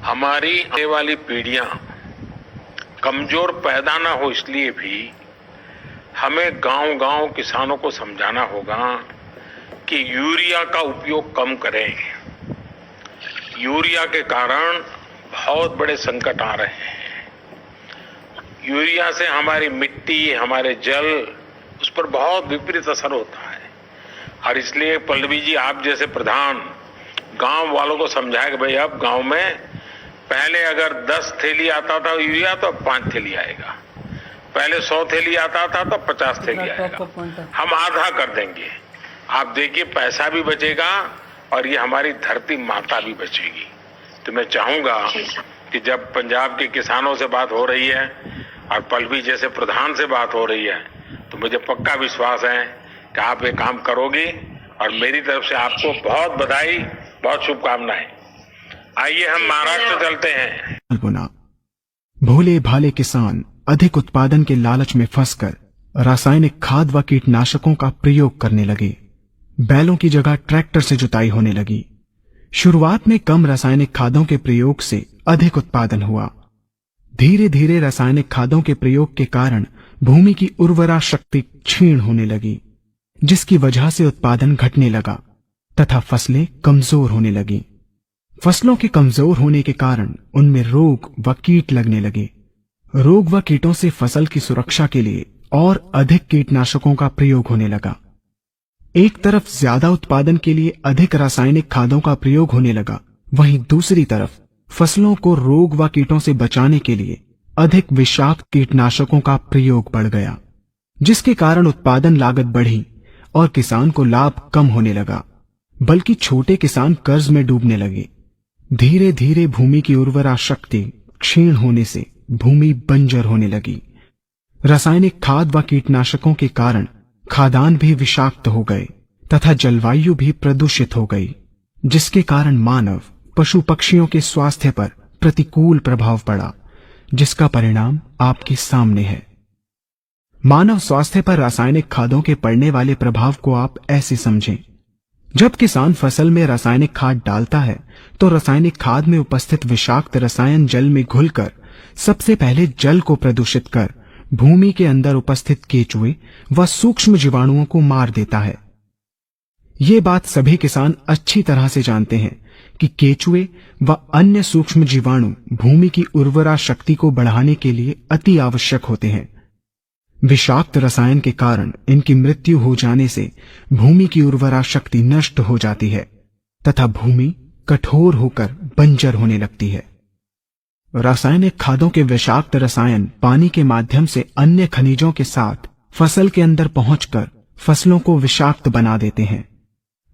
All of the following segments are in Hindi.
हमारी आने वाली पीढ़ियां कमजोर पैदा ना हो, इसलिए भी हमें गांव-गांव किसानों को समझाना होगा कि यूरिया का उपयोग कम करें। यूरिया के कारण बहुत बड़े संकट आ रहे हैं। यूरिया से हमारी मिट्टी, हमारे जल, उस पर बहुत विपरीत असर होता है। और इसलिए पल्लवी जी, आप जैसे प्रधान गांव वालों को समझाए कि भाई अब गांव में पहले अगर 10 थैली आता था यूरिया तो अब 5 थैली आएगा, पहले 100 थैली आता था तो 50 थैली आएगा, हम आधा कर देंगे। आप देखिए पैसा भी बचेगा और ये हमारी धरती माता भी बचेगी। तो मैं चाहूंगा कि जब पंजाब के किसानों से बात हो रही है और पल्लवी जैसे प्रधान से बात हो रही है, तो मुझे पक्का विश्वास है कि आप ये काम करोगी और मेरी तरफ से आपको बहुत बधाई, बहुत शुभकामनाएं। आइए हम महाराष्ट्र चलते हैं। भोले भाले किसान अधिक उत्पादन के लालच में फंसकर रासायनिक खाद व कीटनाशकों का प्रयोग करने लगे। बैलों की जगह ट्रैक्टर से जुताई होने लगी। शुरुआत में कम रासायनिक खादों के प्रयोग से अधिक उत्पादन हुआ। धीरे धीरे रासायनिक खादों के प्रयोग के कारण भूमि की उर्वरा शक्ति क्षीण होने लगी, जिसकी वजह से उत्पादन घटने लगा तथा फसलें कमजोर होने लगी। फसलों के कमजोर होने के कारण उनमें रोग व कीट लगने लगे। रोग व कीटों से फसल की सुरक्षा के लिए और अधिक कीटनाशकों का प्रयोग होने लगा। एक तरफ ज्यादा उत्पादन के लिए अधिक रासायनिक खादों का प्रयोग होने लगा, वहीं दूसरी तरफ फसलों को रोग व कीटों से बचाने के लिए अधिक विषाक्त कीटनाशकों का प्रयोग बढ़ गया, जिसके कारण उत्पादन लागत बढ़ी और किसान को लाभ कम होने लगा, बल्कि छोटे किसान कर्ज में डूबने लगे। धीरे धीरे भूमि की उर्वरा शक्ति क्षीण होने से भूमि बंजर होने लगी। रासायनिक खाद व कीटनाशकों के कारण खाद्यान्न भी विषाक्त हो गए तथा जलवायु भी प्रदूषित हो गई, जिसके कारण मानव, पशु पक्षियों के स्वास्थ्य पर प्रतिकूल प्रभाव पड़ा, जिसका परिणाम आपके सामने है। मानव स्वास्थ्य पर रासायनिक खादों के पड़ने वाले प्रभाव को आप ऐसे समझें। जब किसान फसल में रासायनिक खाद डालता है तो रासायनिक खाद में उपस्थित विषाक्त रसायन जल में घुलकर सबसे पहले जल को प्रदूषित कर भूमि के अंदर उपस्थित केचुए व सूक्ष्म जीवाणुओं को मार देता है। ये बात सभी किसान अच्छी तरह से जानते हैं कि केचुए व अन्य सूक्ष्म जीवाणु भूमि की उर्वरा शक्ति को बढ़ाने के लिए अति आवश्यक होते हैं। विषाक्त रसायन के कारण इनकी मृत्यु हो जाने से भूमि की उर्वरा शक्ति नष्ट हो जाती है तथा भूमि कठोर होकर बंजर होने लगती है। रासायनिक खादों के विषाक्त रसायन पानी के माध्यम से अन्य खनिजों के साथ फसल के अंदर पहुंचकर फसलों को विषाक्त बना देते हैं।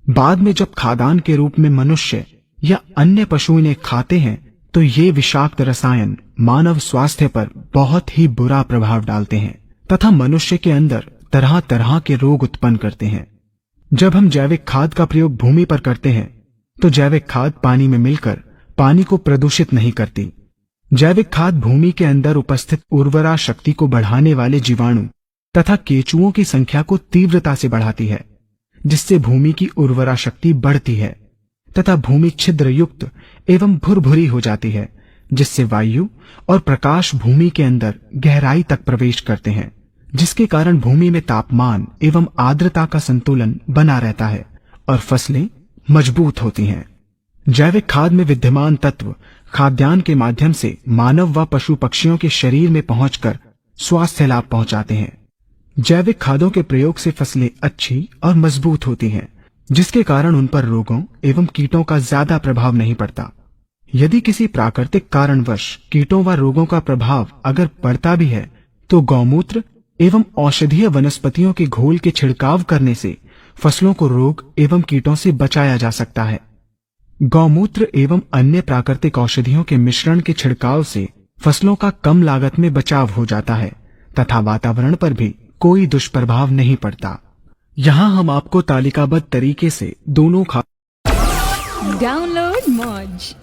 बाद में जब खाद्यान्न के रूप में मनुष्य या अन्य पशु इन्हें खाते हैं तो ये विषाक्त रसायन मानव स्वास्थ्य पर बहुत ही बुरा प्रभाव डालते हैं तथा मनुष्य के अंदर तरह तरह के रोग उत्पन्न करते हैं। जब हम जैविक खाद का प्रयोग भूमि पर करते हैं तो जैविक खाद पानी में मिलकर पानी को प्रदूषित नहीं करती। जैविक खाद भूमि के अंदर उपस्थित उर्वरा शक्ति को बढ़ाने वाले जीवाणु तथा केचुओं की संख्या को तीव्रता से बढ़ाती है, जिससे भूमि की उर्वरा शक्ति बढ़ती है तथा भूमि छिद्र युक्त एवं भुरभुरी हो जाती है, जिससे वायु और प्रकाश भूमि के अंदर गहराई तक प्रवेश करते हैं, जिसके कारण भूमि में तापमान एवं आर्द्रता का संतुलन बना रहता है और फसलें मजबूत होती हैं। जैविक खाद में विद्यमान तत्व खाद्यान्न के माध्यम से मानव व पशु पक्षियों के शरीर में पहुंचकर स्वास्थ्य लाभ पहुंचाते हैं। जैविक खादों के प्रयोग से फसलें अच्छी और मजबूत होती हैं, जिसके कारण उन पर रोगों एवं कीटों का ज्यादा प्रभाव नहीं पड़ता। यदि किसी प्राकृतिक कारणवश कीटों व रोगों का प्रभाव अगर पड़ता भी है तो गौमूत्र एवं औषधीय वनस्पतियों के घोल के छिड़काव करने से फसलों को रोग एवं कीटों से बचाया जा सकता है। गौमूत्र एवं अन्य प्राकृतिक औषधियों के मिश्रण के छिड़काव से फसलों का कम लागत में बचाव हो जाता है तथा वातावरण पर भी कोई दुष्प्रभाव नहीं पड़ता। यहाँ हम आपको तालिकाबद्ध तरीके से दोनों डाउनलोड मौज।